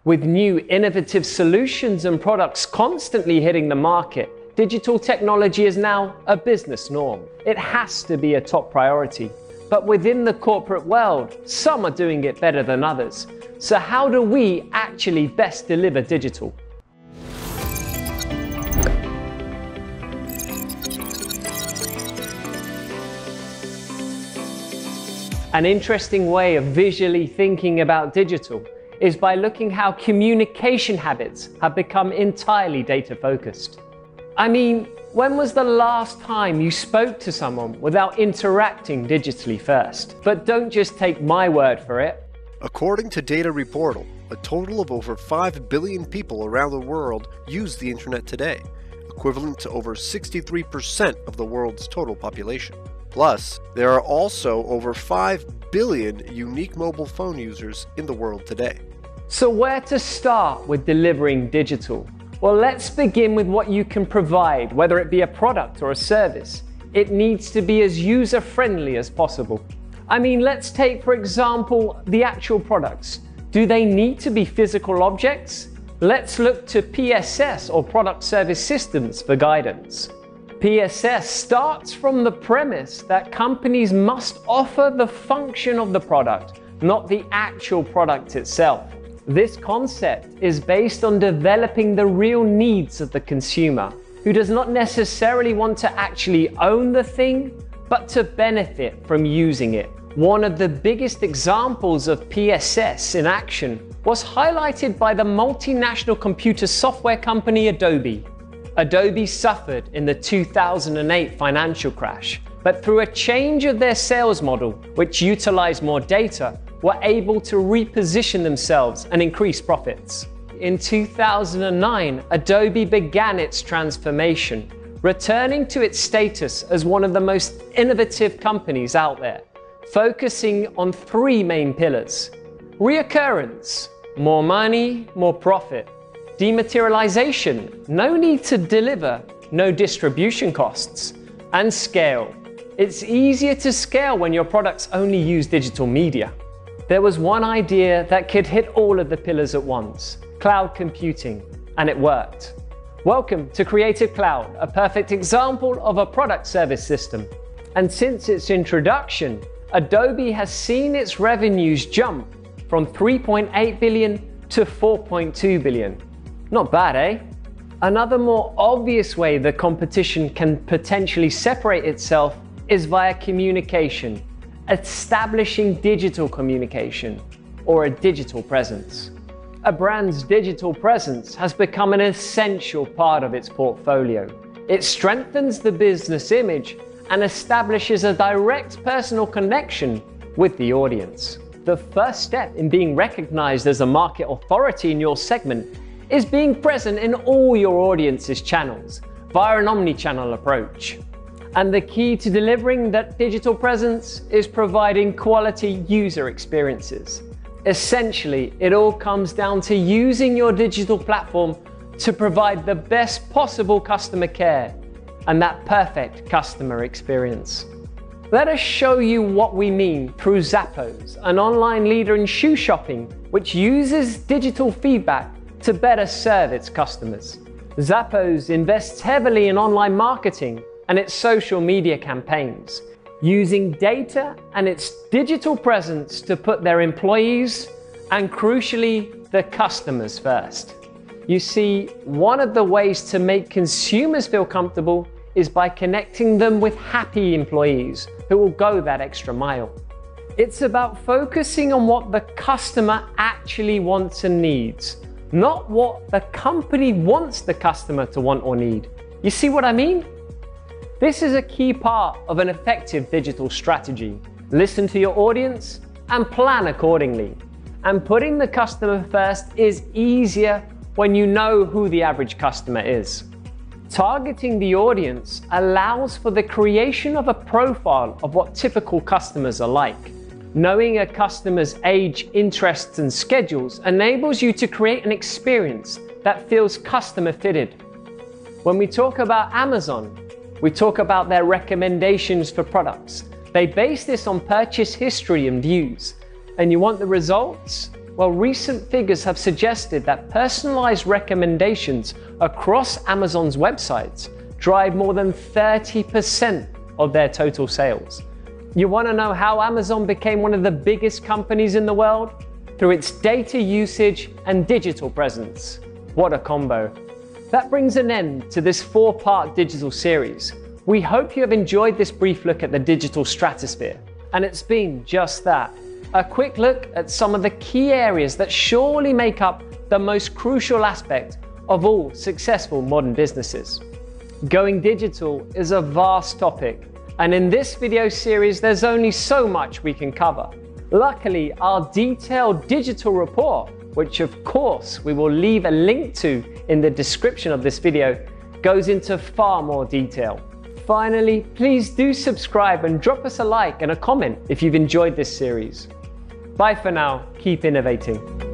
With new innovative solutions and products constantly hitting the market, digital technology is now a business norm. It has to be a top priority. But within the corporate world, some are doing it better than others. So how do we actually best deliver digital? An interesting way of visually thinking about digital is by looking how communication habits have become entirely data-focused. I mean, when was the last time you spoke to someone without interacting digitally first? But don't just take my word for it. According to Data Reportal, a total of over 5 billion people around the world use the internet today, equivalent to over 63% of the world's total population. Plus, there are also over 5 billion unique mobile phone users in the world today. So where to start with delivering digital? Well, let's begin with what you can provide, whether it be a product or a service. It needs to be as user-friendly as possible. I mean, let's take, for example, the actual products. Do they need to be physical objects? Let's look to PSS, or Product Service Systems, for guidance. PSS starts from the premise that companies must offer the function of the product, not the actual product itself. This concept is based on developing the real needs of the consumer, who does not necessarily want to actually own the thing, but to benefit from using it. One of the biggest examples of PSS in action was highlighted by the multinational computer software company Adobe. Adobe suffered in the 2008 financial crash, but through a change of their sales model, which utilized more data, were able to reposition themselves and increase profits. In 2009, Adobe began its transformation, returning to its status as one of the most innovative companies out there, focusing on 3 main pillars: reoccurrence, more money, more profit; dematerialization, no need to deliver, no distribution costs; and scale. It's easier to scale when your products only use digital media. There was one idea that could hit all of the pillars at once: cloud computing, and it worked. Welcome to Creative Cloud, a perfect example of a product service system. And since its introduction, Adobe has seen its revenues jump from 3.8 billion to 4.2 billion. Not bad, eh? Another more obvious way the competition can potentially separate itself is via communication, establishing digital communication, or a digital presence. A brand's digital presence has become an essential part of its portfolio. It strengthens the business image and establishes a direct personal connection with the audience. The first step in being recognized as a market authority in your segment is being present in all your audience's channels via an omni-channel approach. And the key to delivering that digital presence is providing quality user experiences. Essentially, it all comes down to using your digital platform to provide the best possible customer care and that perfect customer experience. Let us show you what we mean through Zappos, an online leader in shoe shopping, which uses digital feedback to better serve its customers. Zappos invests heavily in online marketing and its social media campaigns, using data and its digital presence to put their employees and, crucially, the customers first. You see, one of the ways to make consumers feel comfortable is by connecting them with happy employees who will go that extra mile. It's about focusing on what the customer actually wants and needs, not what the company wants the customer to want or need. You see what I mean? This is a key part of an effective digital strategy. Listen to your audience and plan accordingly. And putting the customer first is easier when you know who the average customer is. Targeting the audience allows for the creation of a profile of what typical customers are like. Knowing a customer's age, interests, and schedules enables you to create an experience that feels customer fitted. When we talk about Amazon, we talk about their recommendations for products. They base this on purchase history and views. And you want the results? Well, recent figures have suggested that personalized recommendations across Amazon's websites drive more than 30% of their total sales. You want to know how Amazon became one of the biggest companies in the world? Through its data usage and digital presence. What a combo. That brings an end to this 4-part digital series. We hope you have enjoyed this brief look at the digital stratosphere. And it's been just that. A quick look at some of the key areas that surely make up the most crucial aspect of all successful modern businesses. Going digital is a vast topic, and in this video series there's only so much we can cover. Luckily, our detailed digital report, which of course we will leave a link to in the description of this video, goes into far more detail. Finally, please do subscribe and drop us a like and a comment if you've enjoyed this series. Bye for now, keep innovating.